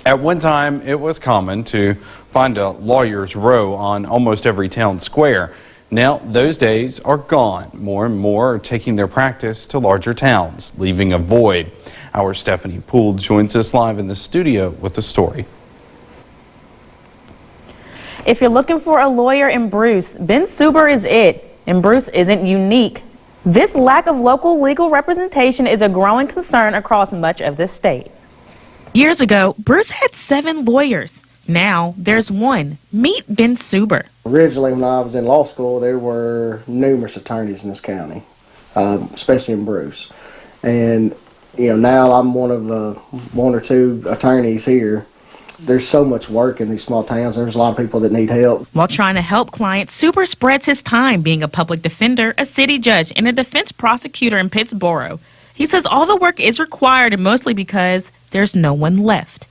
At one time, it was common to find a lawyer's row on almost every town square. Now, those days are gone. More and more are taking their practice to larger towns, leaving a void. Our Stephanie Poole joins us live in the studio with the story. If you're looking for a lawyer in Bruce, Ben Suber is it. And Bruce isn't unique. This lack of local legal representation is a growing concern across much of the state. Years ago, Bruce had 7 lawyers. Now there's one. Meet Ben Suber. Originally, when I was in law school, there were numerous attorneys in this county, especially in Bruce. And now I'm one of 1 or 2 attorneys here. There's so much work in these small towns. There's a lot of people that need help. While trying to help clients, Suber spreads his time being a public defender, a city judge, and a defense prosecutor in Pittsboro. He says all the work is required, and mostly because there's no one left.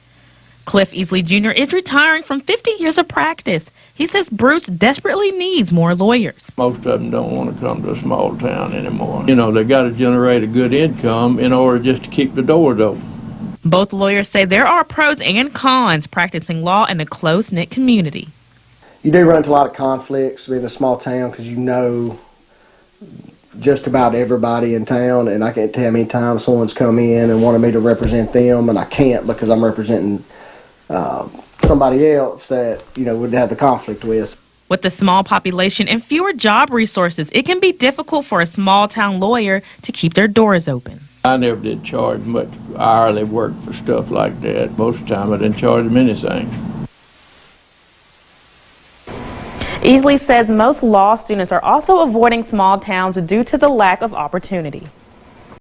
Cliff Easley Jr. is retiring from 50 years of practice. He says Bruce desperately needs more lawyers. Most of them don't want to come to a small town anymore. They got to generate a good income in order just to keep the doors open. Both lawyers say there are pros and cons practicing law in a close-knit community. You do run into a lot of conflicts being a small town because you know just about everybody in town, and I can't tell how many times someone's come in and wanted me to represent them, and I can't because I'm representing somebody else that would have the conflict with. With the small population and fewer job resources, it can be difficult for a small-town lawyer to keep their doors open. I never did charge much hourly work for stuff like that. Most of the time I didn't charge them anything. Easley says most law students are also avoiding small towns due to the lack of opportunity.